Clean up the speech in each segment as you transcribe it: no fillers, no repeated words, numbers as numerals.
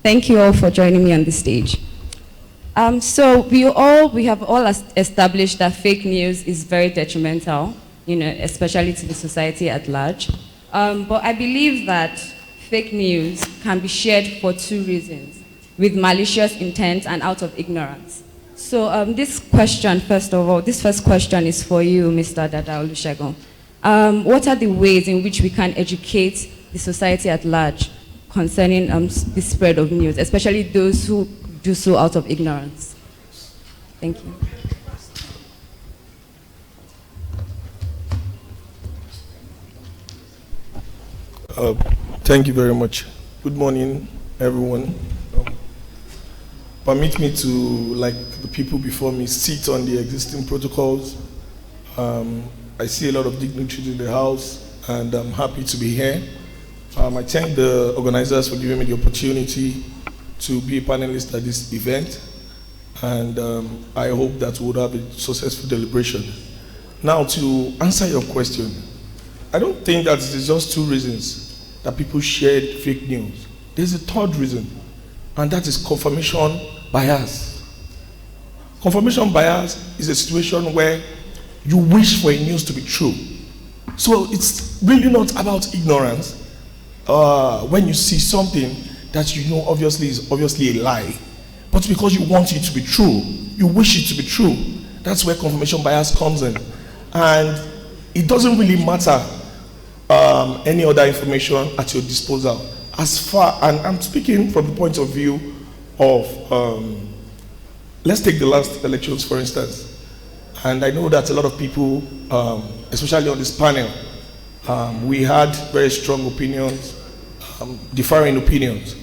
Thank you all for joining me on the stage. So we have all established that fake news is very detrimental, especially to the society at large. But I believe that fake news can be shared for two reasons: with malicious intent and out of ignorance. So this first question is for you, Mr. Dada Olusegun. What are the ways in which we can educate the society at large concerning the spread of news, especially those who do so out of ignorance? Thank you. Thank you very much. Good morning, everyone. Permit me to, like the people before me, sit on the existing protocols. I see a lot of dignitaries in the house, and I'm happy to be here. I thank the organizers for giving me the opportunity to be a panelist at this event, and I hope that we'll have a successful deliberation. Now, to answer your question, I don't think that it's just two reasons that people shared fake news. There's a third reason, and that is confirmation bias. Confirmation bias is a situation where you wish for a news to be true. So it's really not about ignorance. When you see something that you know obviously is obviously a lie, but because you want it to be true, you wish it to be true, that's where confirmation bias comes in. And it doesn't really matter any other information at your disposal. As far, and I'm speaking from the point of view of, let's take the last elections for instance. And I know that a lot of people, especially on this panel, we had very strong opinions, differing opinions.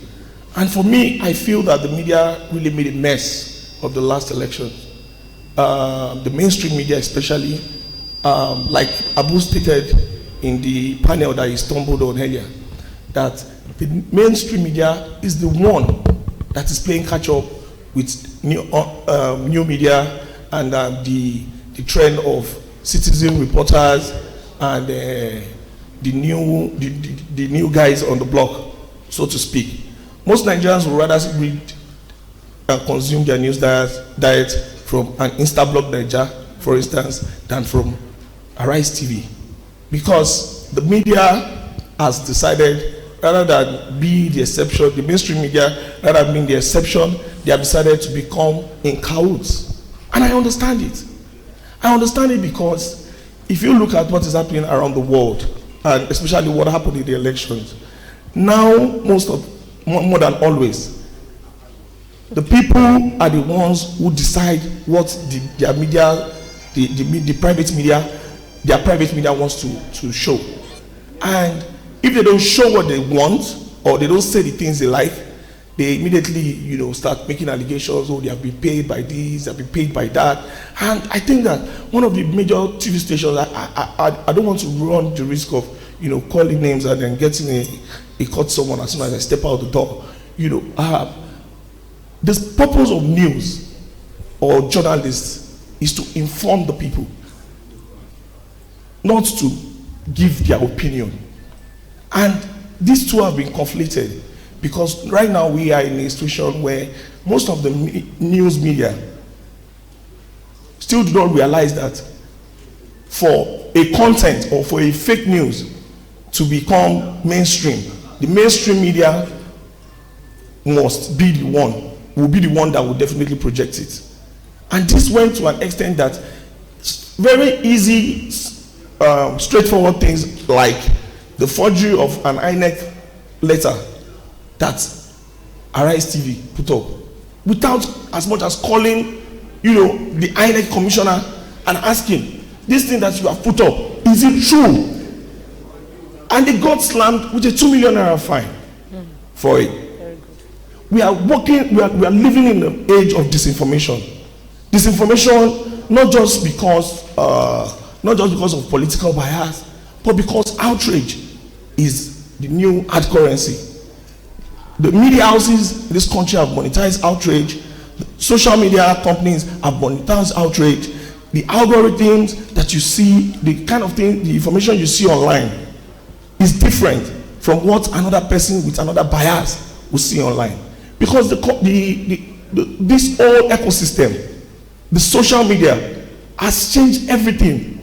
And for me, I feel that the media really made a mess of the last elections. The mainstream media especially, like Abu stated in the panel that he stumbled on earlier, that the mainstream media is the one that is playing catch up with new media and the trend of citizen reporters and the new guys on the block, so to speak. Most Nigerians would rather read and consume their news diet from an Instablog Niger, for instance, than from Arise TV, because the media has decided, rather than be the exception, the mainstream media, rather than being the exception, they have decided to become in cahoots. And I understand it. I understand it because if you look at what is happening around the world, and especially what happened in the elections, now more than always, the people are the ones who decide what their media, the private media, their private media wants to show. And if they don't show what they want, or they don't say the things they like, they immediately, start making allegations. Oh, they have been paid by this, they have been paid by that. And I think that one of the major TV stations, I don't want to run the risk of, calling names and then getting a cut someone as soon as I step out the door. The purpose of news or journalists is to inform the people, not to give their opinion. And these two have been conflated, because right now we are in a situation where most of the news media still do not realize that for a content or for a fake news to become mainstream, the mainstream media will be the one that will definitely project it. And this went to an extent that very easy, straightforward things like the forgery of an INEC letter that Arise TV put up, without as much as calling, the INEC commissioner and asking, this thing that you have put up, is it true? And they got slammed with a 2 million naira fine for it. We are living in the age of disinformation. Disinformation, not just because of political bias, but because outrage is the new hard currency. The media houses in this country have monetized outrage. The social media companies have monetized outrage. The algorithms that you see, the kind of thing, the information you see online is different from what another person with another bias will see online. Because this whole ecosystem, the social media, has changed everything.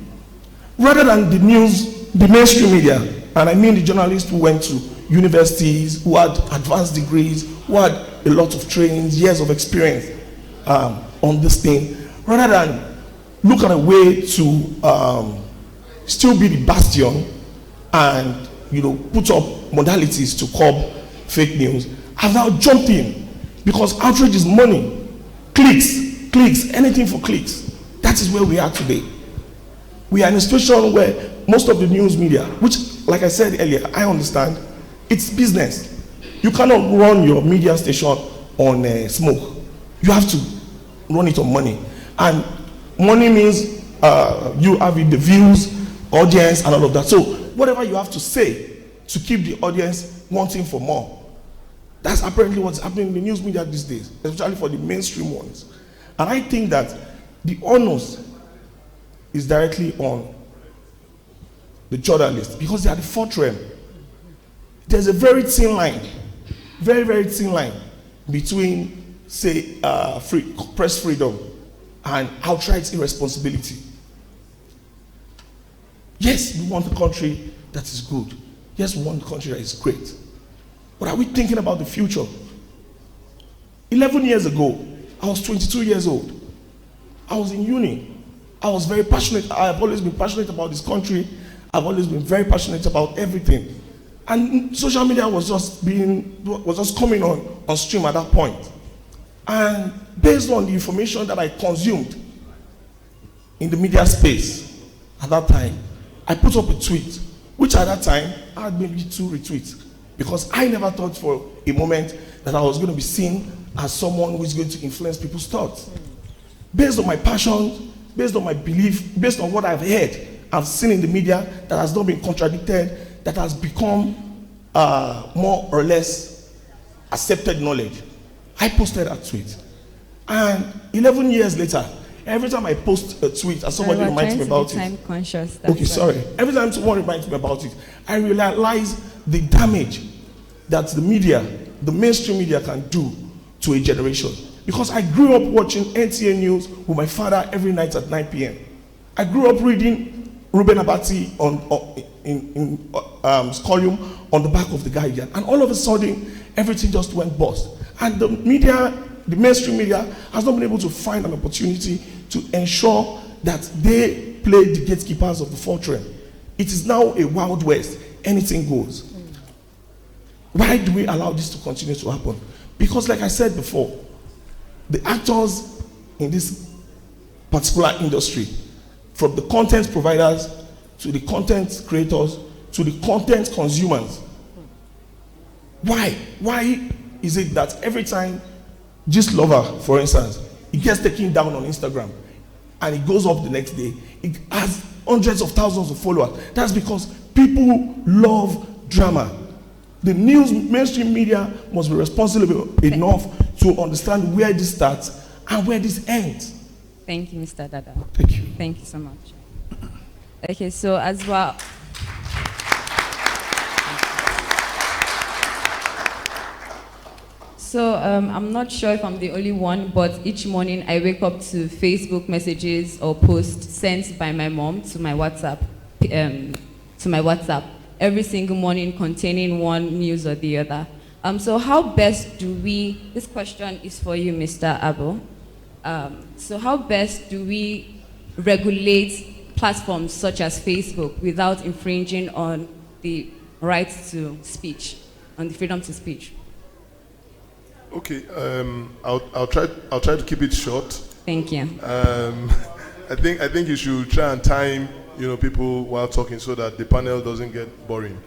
Rather than the news, the mainstream media, and I mean the journalists who went to universities, who had advanced degrees, who had a lot of trainings, years of experience on this thing, rather than look at a way to still be the bastion and put up modalities to curb fake news, have now jumped in because outrage is money. Clicks, anything for clicks. That is where we are today. We are in a situation where most of the news media, which, like I said earlier, I understand, it's business. You cannot run your media station on smoke. You have to run it on money. And money means you having the views, audience, and all of that. So whatever you have to say to keep the audience wanting for more, that's apparently what's happening in the news media these days, especially for the mainstream ones. And I think that the onus is directly on the journalists because they are the fourth realm. There's a very thin line, very, very thin line between, say, press freedom and outright irresponsibility. Yes, we want a country that is good. Yes, we want a country that is great. But are we thinking about the future? 11 years ago, I was 22 years old. I was in uni. I was very passionate. I have always been passionate about this country. I've always been very passionate about everything. And social media was just coming on stream at that point. And based on the information that I consumed in the media space at that time, I put up a tweet, which at that time I had maybe 2 retweets, because I never thought for a moment that I was going to be seen as someone who is going to influence people's thoughts. Based on my passion, based on my belief, based on what I've heard, I've seen in the media that has not been contradicted, that has become more or less accepted knowledge, I posted that tweet. And 11 years later, every time I post a tweet and somebody reminds me about it. Time conscious. Okay, sorry. Every time someone reminds me about it, I realize the damage that the media, the mainstream media, can do to a generation. Because I grew up watching NTA News with my father every night at 9 p.m. I grew up reading Ruben Abati in Scholium on the back of the Guardian. And all of a sudden, everything just went bust. And the media, the mainstream media, has not been able to find an opportunity to ensure that they play the gatekeepers of the fourth realm. It is now a wild west. Anything goes. Why do we allow this to continue to happen? Because, like I said before, the actors in this particular industry, from the content providers to the content creators to the content consumers, why is it that every time Gist Lover, for instance, it gets taken down on Instagram and it goes up the next day, it has hundreds of thousands of followers? That's because people love drama. The news, mainstream media must be responsible enough to understand where this starts and where this ends. Thank you, Mr. Dada. Thank you. Thank you so much. Okay, so as well. So I'm not sure if I'm the only one, but each morning I wake up to Facebook messages or posts sent by my mom to my WhatsApp, every single morning containing one news or the other. So how best do we, this question is for you, Mr. Abo. So how best do we regulate platforms such as Facebook without infringing on the right to speech, on the freedom to speech? Okay, I'll try to keep it short. Thank you. I think you should try and time people while talking so that the panel doesn't get boring.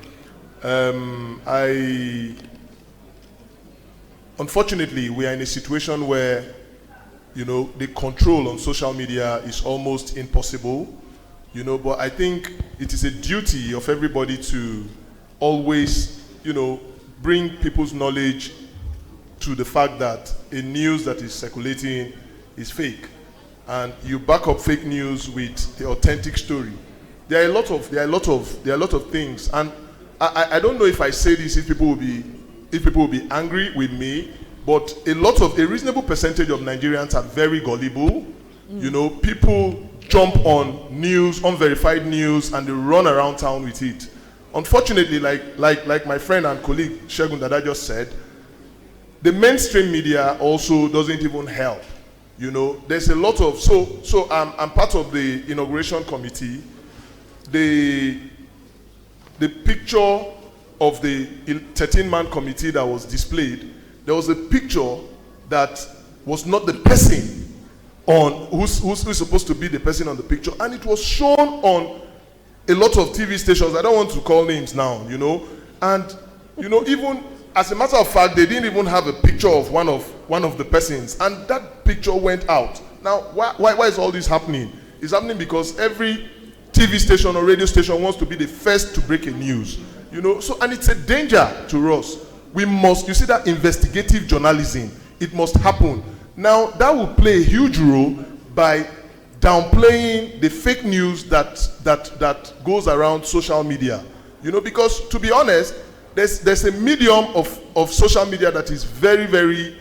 Unfortunately, we are in a situation where the control on social media is almost impossible. But I think it is a duty of everybody to always bring people's knowledge to the fact that a news that is circulating is fake, and you back up fake news with the authentic story. There are a lot of things, and I don't know if I say this if people will be angry with me, but a reasonable percentage of Nigerians are very gullible. You know, people jump on news, unverified news, and they run around town with it. Unfortunately, like my friend and colleague Shegun Dada just said, the mainstream media also doesn't even help. You know, there's a lot of, so I'm part of the inauguration committee. The picture of the 13-man committee that was displayed, there was a picture that was not the person on who's supposed to be the person on the picture, and it was shown on a lot of TV stations. I don't want to call names now, you know, and you know, even as a matter of fact, they didn't even have a picture of one of the persons, and that picture went out. Now, why is all this happening? It's happening because every TV station or radio station wants to be the first to break a news, you know. So, and it's a danger to us. We must, you see, that investigative journalism, it must happen. Now, that will play a huge role by downplaying the fake news that goes around social media. You know, because to be honest, there's a medium of social media that is very, very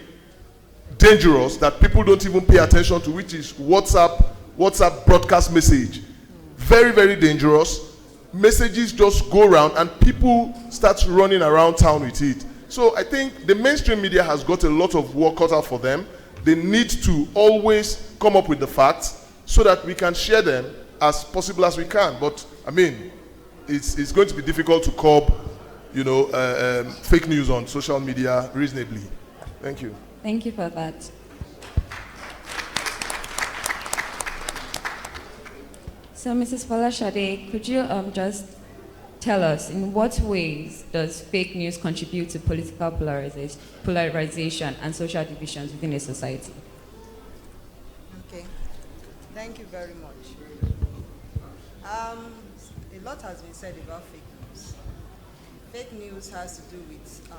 dangerous that people don't even pay attention to, which is WhatsApp broadcast message. Very, very dangerous. Messages just go around and people start running around town with it. So I think the mainstream media has got a lot of work cut out for them. They need to always come up with the facts so that we can share them as possible as we can. But I mean, it's going to be difficult to curb, you know, fake news on social media reasonably. Thank you. Thank you for that. So, Mrs. Folashade, could you just tell us in what ways does fake news contribute to political polarization and social divisions within a society? Okay, thank you very much. A lot has been said about fake news. Fake news has to do with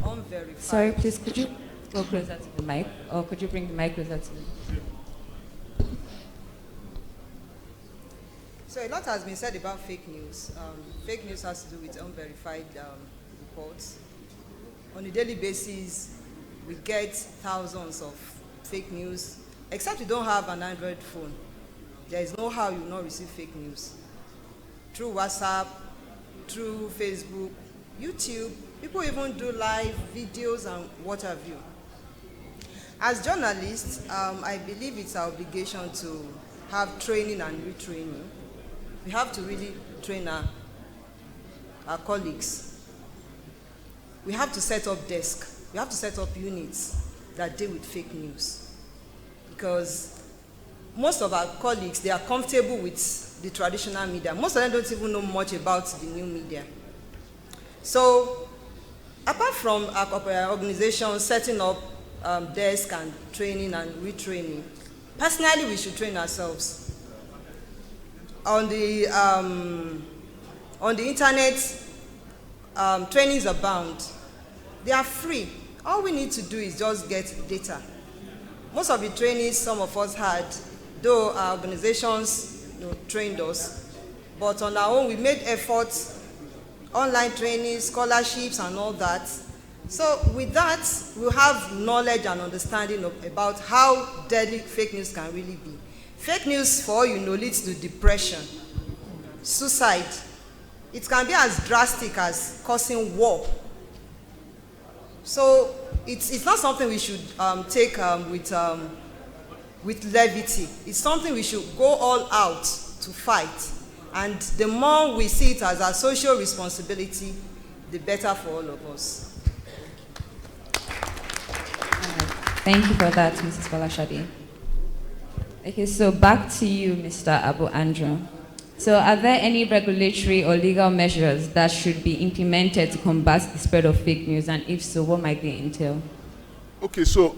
unverified. Sorry, please, could you go closer to the mic, or could you bring the mic closer to you? So a lot has been said about fake news. Fake news has to do with unverified reports. On a daily basis, we get thousands of fake news. Except you don't have an Android phone, there is no how you will not receive fake news. Through WhatsApp, through Facebook, YouTube, people even do live videos and what have you. As journalists, I believe it's our obligation to have training and retraining. We have to really train our colleagues. We have to set up desks. We have to set up units that deal with fake news. Because most of our colleagues, they are comfortable with the traditional media. Most of them don't even know much about the new media. So, apart from our organization setting up desks and training and retraining, personally we should train ourselves. On the internet, trainings abound. They are free. All we need to do is just get data. Most of the trainings some of us had, though our organizations trained us, but on our own we made efforts, online training, scholarships and all that. So with that, we'll have knowledge and understanding about how deadly fake news can really be. Fake news, for all you know, leads to depression, suicide. It can be as drastic as causing war. So it's not something we should take with levity. It's something we should go all out to fight. And the more we see it as our social responsibility, the better for all of us. Thank you for that, Mrs. Folashade. Okay, so back to you, Mr. Abu Andrew. So are there any regulatory or legal measures that should be implemented to combat the spread of fake news, and if so, what might they entail? Okay, so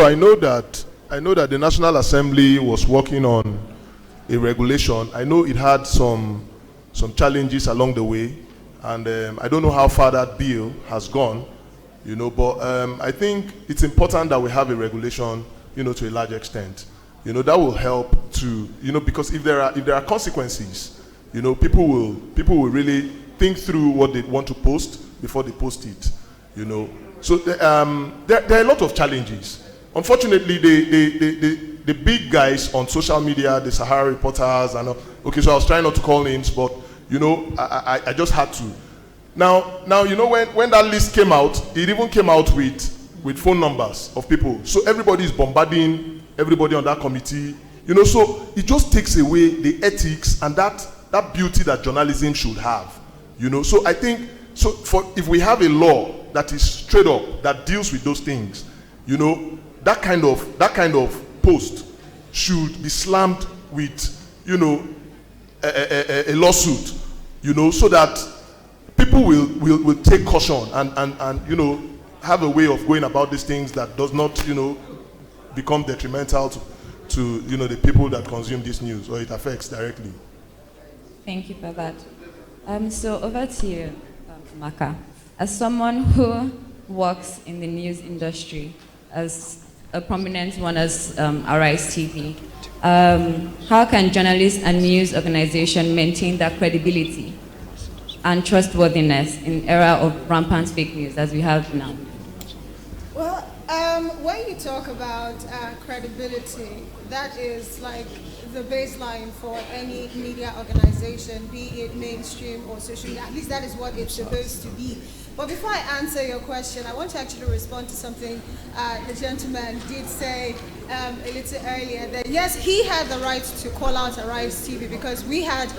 I know that the National Assembly was working on a regulation. I know it had some challenges along the way, and I don't know how far that bill has gone, you know, but I think it's important that we have a regulation, you know, to a large extent. You know, that will help to, you know, because if there are consequences, you know, people will really think through what they want to post before they post it, you know. So there are a lot of challenges. Unfortunately, the big guys on social media, the Sahara reporters, and okay, so I was trying not to call names, but you know, I just had to. Now you know, when that list came out, it even came out with phone numbers of people. So everybody is bombarding everybody on that committee. You know, so it just takes away the ethics and that beauty that journalism should have. You know, so I think, so if we have a law that is straight up, that deals with those things, you know, that kind of post should be slammed with, you know, a lawsuit, you know, so that people will take caution and you know, have a way of going about these things that does not, you know, become detrimental to you know, the people that consume this news, or it affects directly. Thank you for that. So over to you, Maka. As someone who works in the news industry, as a prominent one as Arise TV, how can journalists and news organizations maintain that credibility and trustworthiness in era of rampant fake news as we have now? Well, when you talk about credibility, that is like the baseline for any media organization, be it mainstream or social media. At least that is what it's supposed to be. But before I answer your question, I want to actually respond to something the gentleman did say a little earlier, that yes, he had the right to call out Arise TV because we had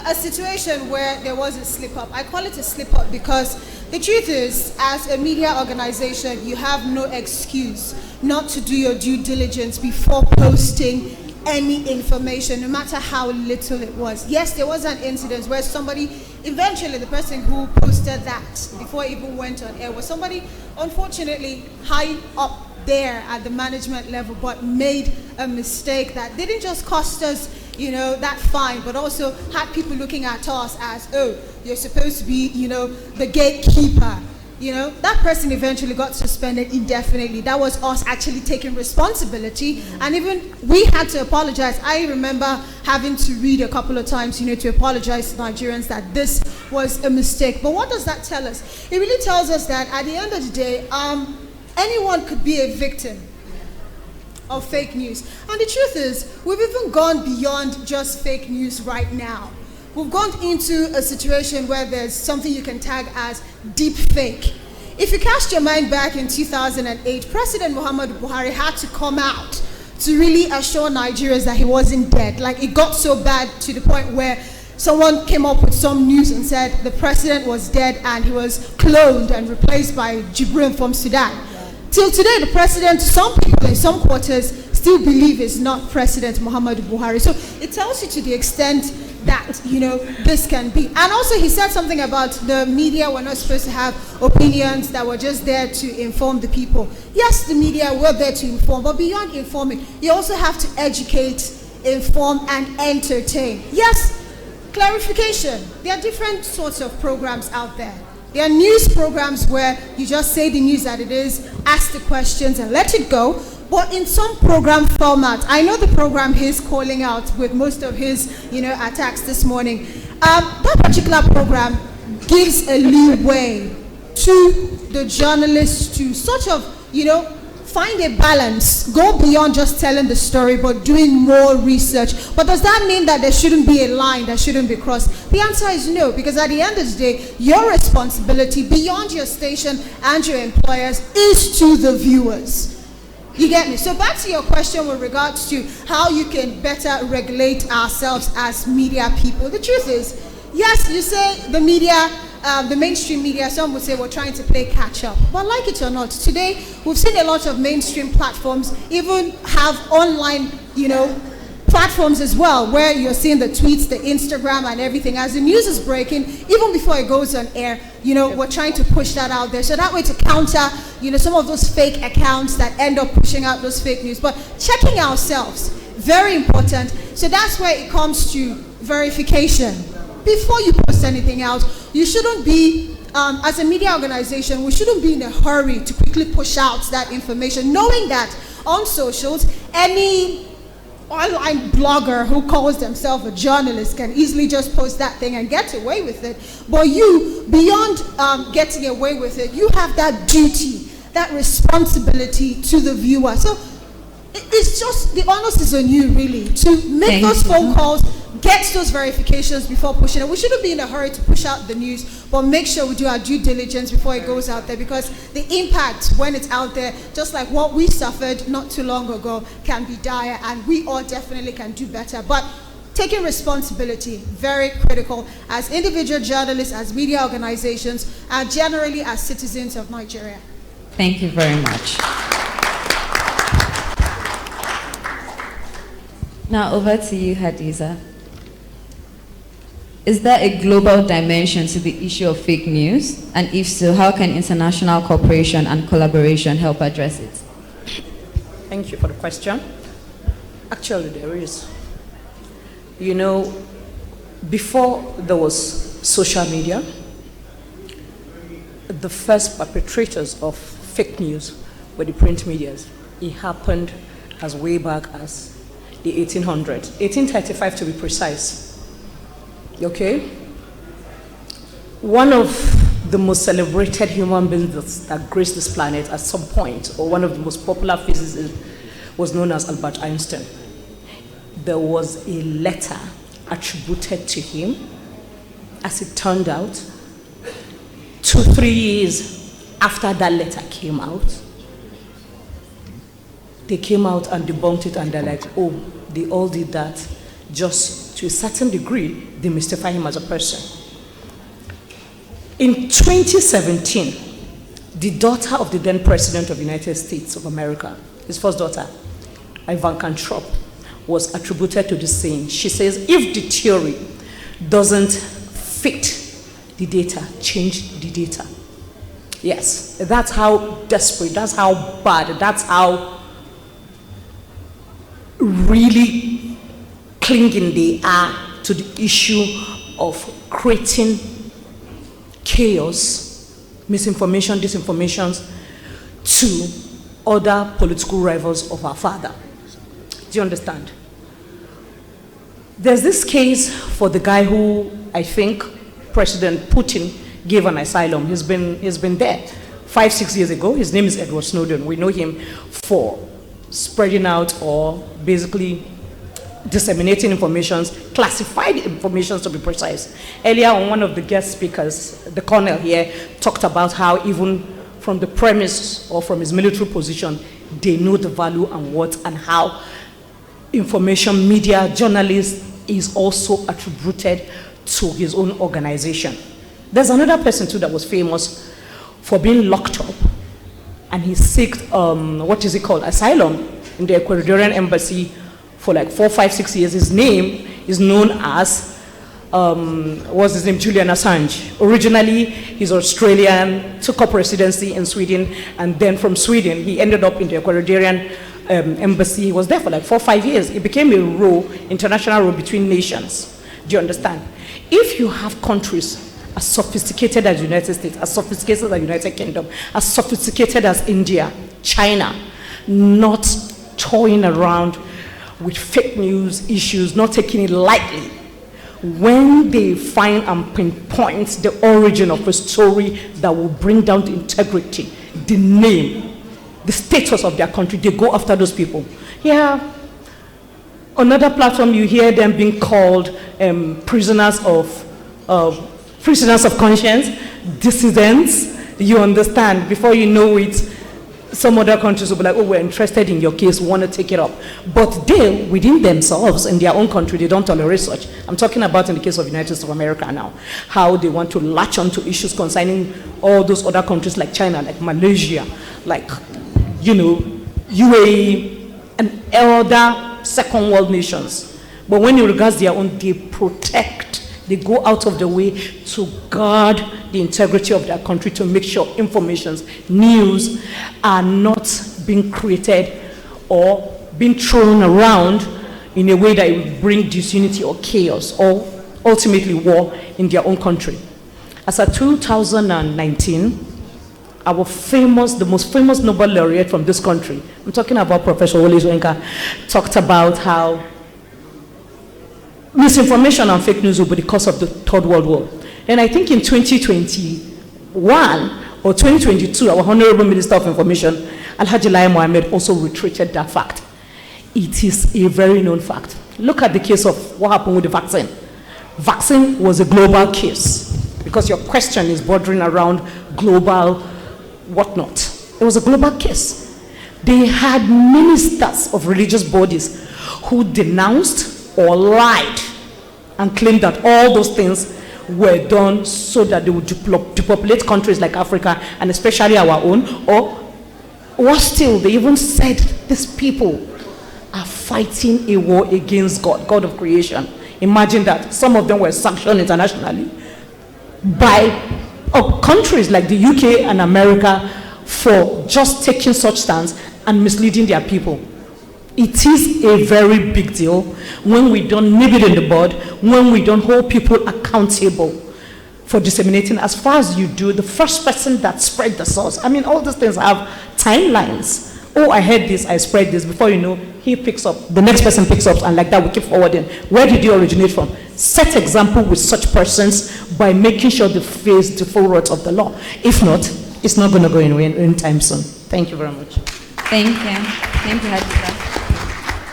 a situation where there was a slip up. I call it a slip up because the truth is, as a media organization, you have no excuse not to do your due diligence before posting any information, no matter how little it was. Yes, there was an incident where somebody, eventually the person who posted that before it even went on air was somebody, unfortunately, high up there at the management level, but made a mistake that didn't just cost us, you know, that fine, but also had people looking at us as, oh, you're supposed to be, you know, the gatekeeper. You know, that person eventually got suspended indefinitely. That was us actually taking responsibility, and even we had to apologize. I remember having to read a couple of times, you know, to apologize to Nigerians that this was a mistake. But what does that tell us? It really tells us that at the end of the day, anyone could be a victim of fake news. And the truth is, we've even gone beyond just fake news right now. We've gone into a situation where there's something you can tag as deep fake. If you cast your mind back in 2008, President Muhammadu Buhari had to come out to really assure Nigerians that he wasn't dead. Like, it got so bad to the point where someone came up with some news and said the president was dead and he was cloned and replaced by Jibril from Sudan. Till today, the president, some people in some quarters still believe is not President Muhammadu Buhari. So it tells you to the extent that, you know, this can be. And also he said something about the media were not supposed to have opinions, that were just there to inform the people. Yes, the media were there to inform, but beyond informing, you also have to educate, inform, and entertain. Yes, clarification. There are different sorts of programs out there. There are news programs where you just say the news that it is, ask the questions and let it go. But in some program format, I know the program he's calling out with most of his, you know, attacks this morning. That particular program gives a leeway to the journalists to sort of, you know, find a balance, go beyond just telling the story, but doing more research. But does that mean that there shouldn't be a line that shouldn't be crossed? The answer is no, because at the end of the day, your responsibility beyond your station and your employers is to the viewers. You get me? So back to your question with regards to how you can better regulate ourselves as media people. The truth is, yes, you say the media, the mainstream media, some would say we're trying to play catch up. But like it or not, today we've seen a lot of mainstream platforms even have online, you know, platforms as well, where you're seeing the tweets, the Instagram and everything. As the news is breaking, even before it goes on air, you know, we're trying to push that out there. So that way to counter, you know, some of those fake accounts that end up pushing out those fake news. But checking ourselves, very important. So that's where it comes to verification. Before you post anything out, you shouldn't be, as a media organization, we shouldn't be in a hurry to quickly push out that information, knowing that on socials, any online blogger who calls themselves a journalist can easily just post that thing and get away with it. But you, beyond getting away with it, you have that duty that responsibility to the viewer. So it's just, the onus is on you really to make those phone calls, get those verifications before pushing it. We shouldn't be in a hurry to push out the news, but make sure we do our due diligence before it goes out there, because the impact when it's out there, just like what we suffered not too long ago, can be dire, and we all definitely can do better. But taking responsibility, very critical, as individual journalists, as media organizations, and generally as citizens of Nigeria. Thank you very much. Now over to you, Hadiza. Is there a global dimension to the issue of fake news? And if so, how can international cooperation and collaboration help address it? Thank you for the question. Actually, there is. You know, before there was social media, the first perpetrators of fake news were the print medias. It happened as way back as the 1800s, 1835 to be precise. Okay? One of the most celebrated human beings that graced this planet at some point, or one of the most popular physicists, was known as Albert Einstein. There was a letter attributed to him. As it turned out, 2-3 years after that letter came out, they came out and debunked it, and they're like, oh, they all did that just to a certain degree, they mystify him as a person. In 2017, the daughter of the then president of the United States of America, his first daughter, Ivanka Trump, was attributed to the same. She says, if the theory doesn't fit the data, change the data. Yes, that's how desperate, that's how bad, that's how really clinging they are to the issue of creating chaos, misinformation, disinformation to other political rivals of our father. Do you understand? There's this case for the guy who I think President Putin gave an asylum. He's been there 5-6 years ago. His name is Edward Snowden. We know him for spreading out or basically disseminating information, classified information to be precise. Earlier on, one of the guest speakers, the colonel here, talked about how even from the premise or from his military position, they know the value and what and how information media journalist is also attributed to his own organization. There's another person too that was famous for being locked up, and he sought, what is it called, asylum in the Ecuadorian embassy for like 4, 5, 6 years. His name is known as, what's his name, Julian Assange. Originally, he's Australian, took up residency in Sweden, and then from Sweden, he ended up in the Ecuadorian embassy. He was there for like 4 or 5 years. It became a row, international row between nations. Do you understand? If you have countries as sophisticated as the United States, as sophisticated as the United Kingdom, as sophisticated as India, China, not toying around with fake news issues, not taking it lightly, when they find and pinpoint the origin of a story that will bring down the integrity, the name, the status of their country, they go after those people. Yeah. On another platform, you hear them being called prisoners of conscience, dissidents. You understand? Before you know it, some other countries will be like, oh, we're interested in your case, we want to take it up. But they, within themselves, in their own country, they don't tolerate such. I'm talking about in the case of the United States of America now, how they want to latch onto issues concerning all those other countries like China, like Malaysia, like, you know, UAE, and other second world nations. But when it regards their own, they protect. They go out of the way to guard the integrity of their country, to make sure informations, news are not being created or being thrown around in a way that it will bring disunity or chaos or ultimately war in their own country. As of 2019, our famous, the most famous Nobel laureate from this country, I'm talking about Professor Wole Soyinka, talked about how misinformation and fake news will be the cause of the Third World War. And I think in 2021, or 2022, our Honorable Minister of Information, Alhaji Lai Mohammed, also reiterated that fact. It is a very known fact. Look at the case of what happened with the vaccine. Vaccine was a global case, because your question is bordering around global whatnot. It was a global case. They had ministers of religious bodies who denounced or lied and claimed that all those things were done so that they would depopulate countries like Africa and especially our own. Or worse still, they even said these people are fighting a war against God, God of creation. Imagine that. Some of them were sanctioned internationally by countries like the UK and America for just taking such stance and misleading their people. It is a very big deal when we don't nip it in the bud, when we don't hold people accountable for disseminating. As far as you do, the first person that spread the source, I mean, all these things have timelines. Oh, I heard this, I spread this. Before you know, he picks up, the next person picks up, and like that we keep forwarding. Where did you originate from? Set example with such persons by making sure they face the full wrath of the law. If not, it's not going to go anywhere anytime soon. Thank you very much. Thank you. Thank you, Hadisa.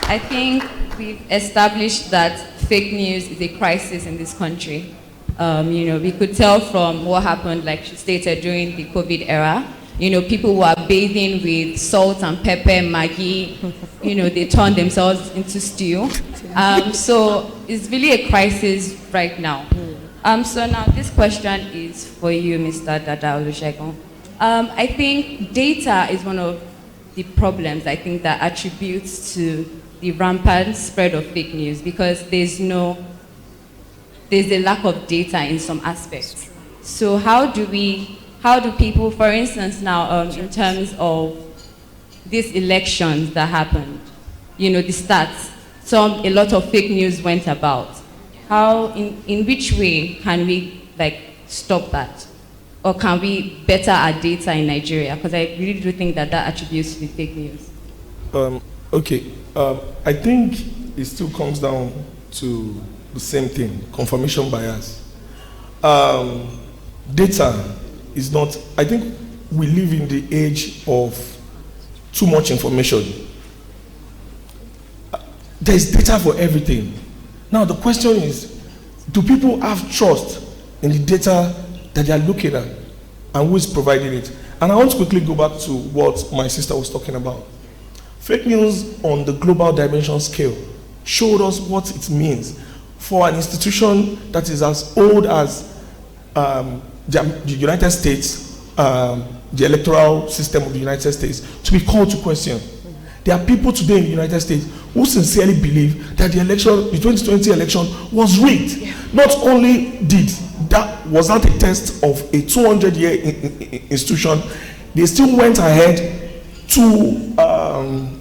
I think we've established that fake news is a crisis in this country. We could tell from what happened, like she stated, during the COVID era. People were bathing with salt and pepper, Maggi. They turned themselves into stew. So it's really a crisis right now. So now this question is for you, Mr. Dada Olusegun. I think data is one of the problems, I think, that attributes to the rampant spread of fake news, because there's a lack of data in some aspects. So how do people, for instance, now in terms of these elections that happened, the stats, a lot of fake news went about. How, in which way can we stop that? Or can we better our data in Nigeria? Because I really do think that attributes to the fake news. Okay. I think it still comes down to the same thing, confirmation bias. Data is not, I think we live in the age of too much information. There's data for everything. Now the question is, do people have trust in the data that they are looking at and who is providing it? And I want to quickly go back to what my sister was talking about. Fake news on the global dimension scale showed us what it means for an institution that is as old as the United States, the electoral system of the United States, to be called to question. There are people today in the United States who sincerely believe that the 2020 election was rigged. Yeah. Not only was that a test of a 200-year institution, they still went ahead to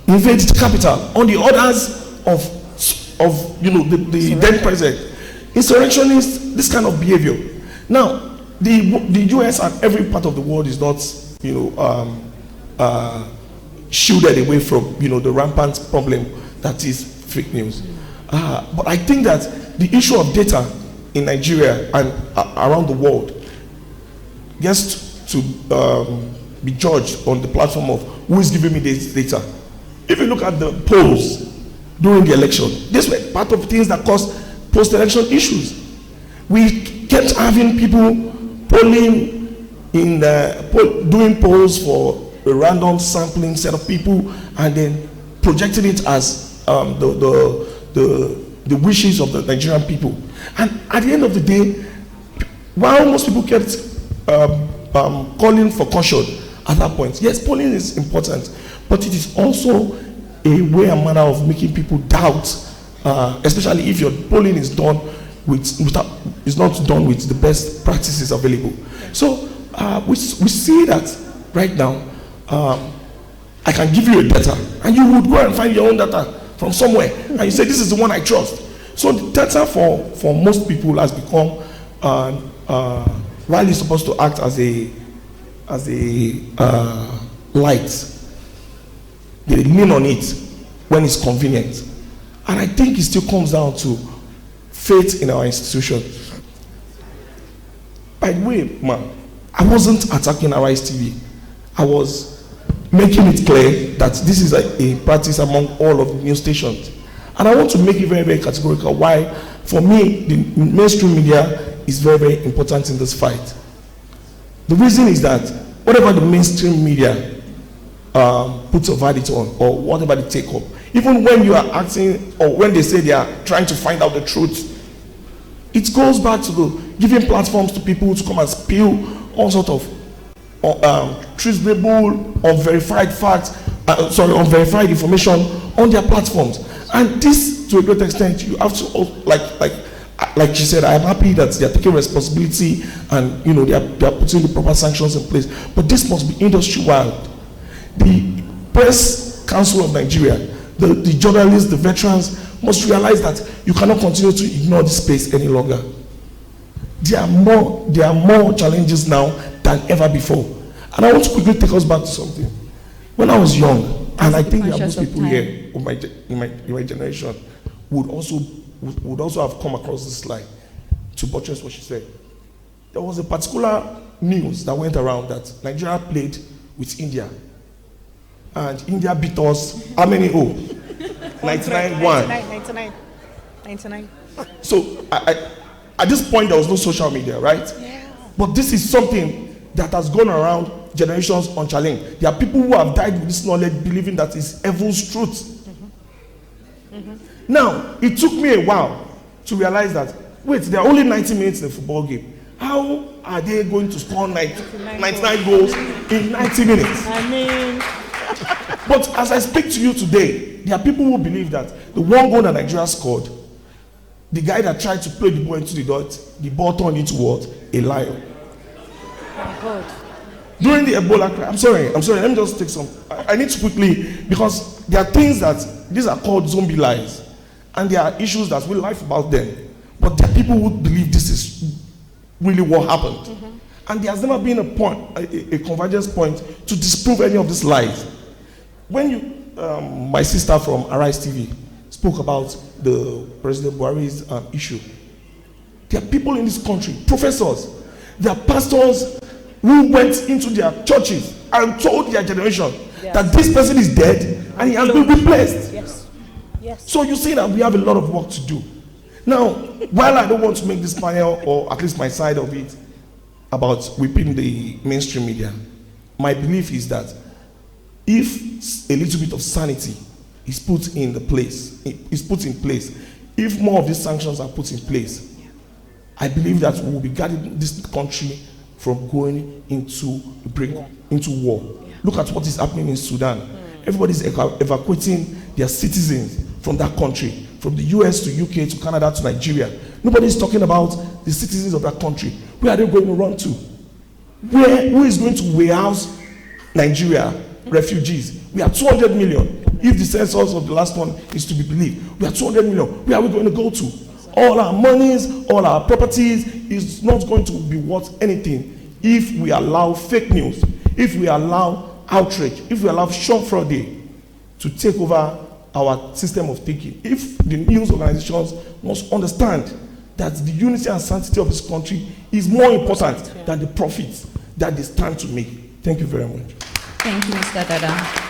invade the capital on the orders of the then president. Insurrectionists, this kind of behavior. Now, the US and every part of the world is not shielded away from the rampant problem that is fake news. But I think that the issue of data in Nigeria and around the world gets to be judged on the platform of who is giving me this data. If you look at the polls during the election, these were part of things that caused post-election issues. We kept having people polling doing polls for a random sampling set of people and then projecting it as the wishes of the Nigerian people. And at the end of the day, while most people kept calling for caution at that point, yes, polling is important, but it is also a way and manner of making people doubt, especially if your polling is done is not done with the best practices available. So we see that right now. I can give you a data, and you would go and find your own data from somewhere, and you say this is the one I trust. So the data for most people has become rightly supposed to act as a light. They lean on it when it's convenient, and I think it still comes down to faith in our institution. By the way, man, I wasn't attacking Arise TV. I was making it clear that this is a practice among all of the news stations. And I want to make it very, very categorical why, for me, the mainstream media is very, very important in this fight. The reason is that whatever the mainstream media puts a verdict on, or whatever they take up, even when you are acting, or when they say they are trying to find out the truth, it goes back to giving platforms to people to come and spill all sort of treasonable, unverified facts, unverified information on their platforms. And this, to a great extent, you have to, like she said, I am happy that they are taking responsibility and they are putting the proper sanctions in place. But this must be industry-wide. The Press Council of Nigeria, the journalists, the veterans must realize that you cannot continue to ignore this space any longer. There are more challenges now than ever before. And I want to quickly take us back to something. When I was young, and I think that most people here in my generation would also have come across this slide to buttress what she said. There was a particular news that went around that Nigeria played with India. And India beat us, how many? 99-1. 99. So at this point, there was no social media, right? Yeah. But this is something that has gone around generations unchallenged. There are people who have died with this knowledge, believing that it's heaven's truth. Now, it took me a while to realize that, wait, there are only 90 minutes in a football game. How are they going to score 99 goals in 90 minutes? But as I speak to you today, there are people who believe that the one goal that Nigeria scored, the guy that tried to play the ball into the dot, the ball turned into what? A lion. Oh God. During the Ebola crisis, I'm sorry, let me just take some. I need to quickly, because there are things that, these are called zombie lies. And there are issues that we laugh about them. But there are people who believe this is really what happened. And there has never been a convergence point to disprove any of these lies. When my sister from Arise TV spoke about the President Buhari's issue, there are people in this country, professors, there are pastors who went into their churches and told their generation that this person is dead and he has been replaced. Yes. So you see that we have a lot of work to do. Now, while I don't want to make this panel, or at least my side of it, about whipping the mainstream media, my belief is that if a little bit of sanity is put in place, if more of these sanctions are put in place, I believe that we will be guarding this country from going into war. Look at what is happening in Sudan. Everybody's evacuating their citizens from that country, from the US to UK to Canada to Nigeria. Nobody's talking about the citizens of that country. Where are they going to run to? Who is going to warehouse Nigeria refugees? We are 200 million. If the census of the last one is to be believed, we are 200 million. Where are we going to go to? All our monies, all our properties is not going to be worth anything if we allow fake news, if we allow outrage, if we allow short fraud to take over our system of thinking. If the news organizations must understand that the unity and sanctity of this country is more important than the profits that they stand to make. Thank you very much. Thank you, Mr. Dada.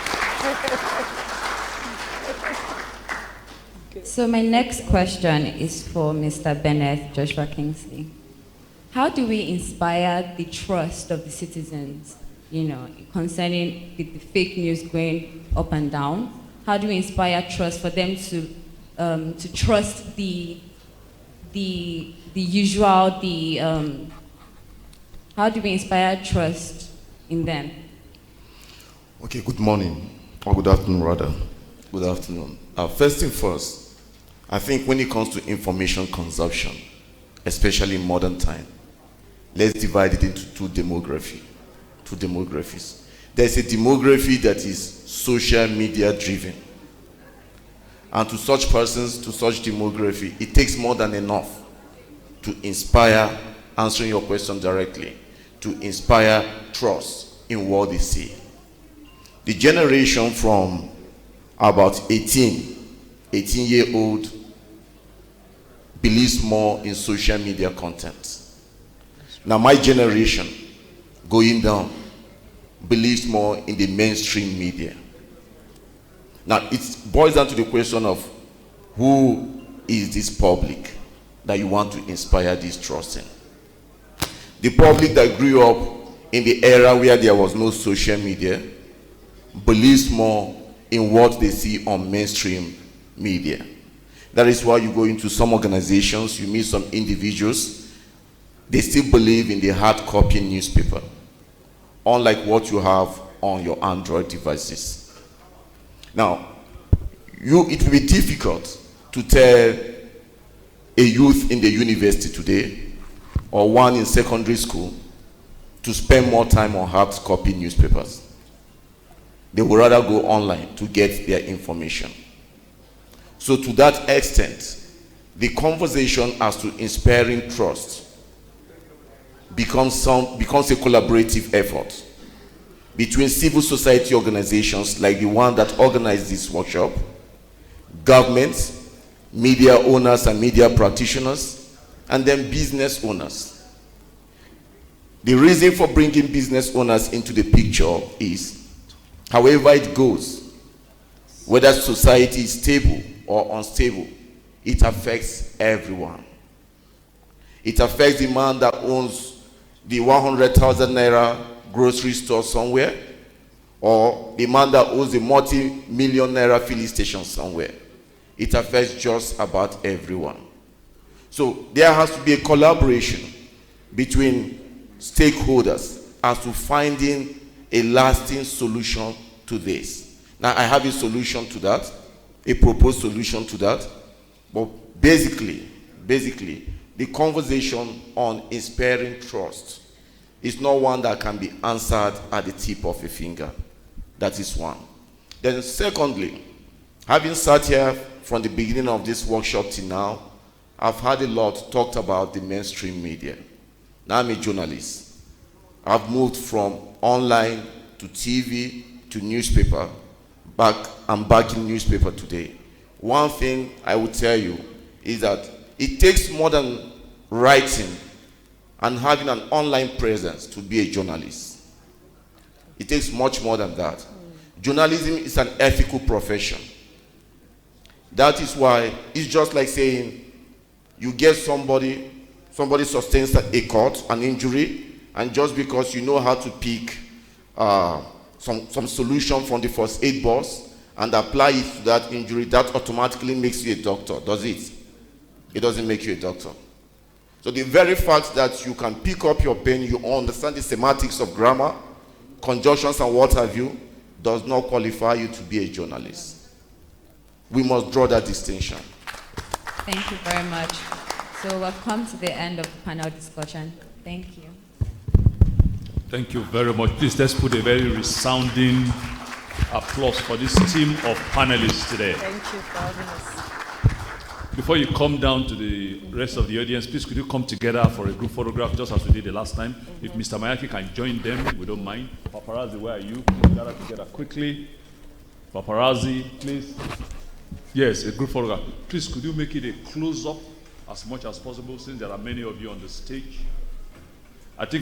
So my next question is for Mr. Bennett Joshua Kingsley. How do we inspire the trust of the citizens, concerning the fake news going up and down? How do we inspire trust for them to trust the usual, how do we inspire trust in them? Okay, good morning, or good afternoon rather. Good afternoon. First thing first, I think when it comes to information consumption, especially in modern time, let's divide it into two demographies. There's a demography that is social media driven. And to such persons, to such demography, it takes more than enough to inspire, answering your question directly, to inspire trust in what they see. The generation from about 18-year-old believes more in social media content. Now my generation going down believes more in the mainstream media. Now, it boils down to the question of who is this public that you want to inspire this trust in? The public that grew up in the era where there was no social media believes more in what they see on mainstream media. That is why you go into some organizations, you meet some individuals, they still believe in the hard copy newspaper, unlike what you have on your Android devices. Now, it will be difficult to tell a youth in the university today, or one in secondary school, to spend more time on hard copy newspapers. They would rather go online to get their information. So to that extent, the conversation as to inspiring trust becomes a collaborative effort between civil society organizations like the one that organized this workshop, governments, media owners and media practitioners, and then business owners. The reason for bringing business owners into the picture is, however it goes, whether society is stable or unstable, it affects everyone. It affects the man that owns the 100,000 naira grocery store somewhere, or the man that owns the multi-million naira filling station somewhere. It affects just about everyone. So there has to be a collaboration between stakeholders as to finding a lasting solution to this. Now, I have a solution to that, a proposed solution to that, but basically, the conversation on inspiring trust is not one that can be answered at the tip of a finger. That is one. Then secondly, having sat here from the beginning of this workshop till now, I've heard a lot talked about the mainstream media. Now I'm a journalist. I've moved from online to TV to newspaper. I'm back in newspaper today. One thing I would tell you is that it takes more than writing and having an online presence to be a journalist. It takes much more than that. Journalism is an ethical profession. That is why it's just like saying you get somebody sustains a cut, an injury, and just because you know how to pick some solution from the first aid box and apply it to that injury, that automatically makes you a doctor, does it? It doesn't make you a doctor. So the very fact that you can pick up your pen, you understand the semantics of grammar, conjunctions and what have you, does not qualify you to be a journalist. We must draw that distinction. Thank you very much. So we've come to the end of the panel discussion. Thank you. Thank you very much. Please, let's put a very resounding applause for this team of panelists today. Thank you for having us. Before you come down to the rest of the audience, please could you come together for a group photograph just as we did the last time. If Mr. Mayaki can join them, we don't mind. Paparazzi, where are you? Please gather together quickly. Paparazzi, please. Yes, a group photograph. Please, could you make it a close-up as much as possible since there are many of you on the stage? I think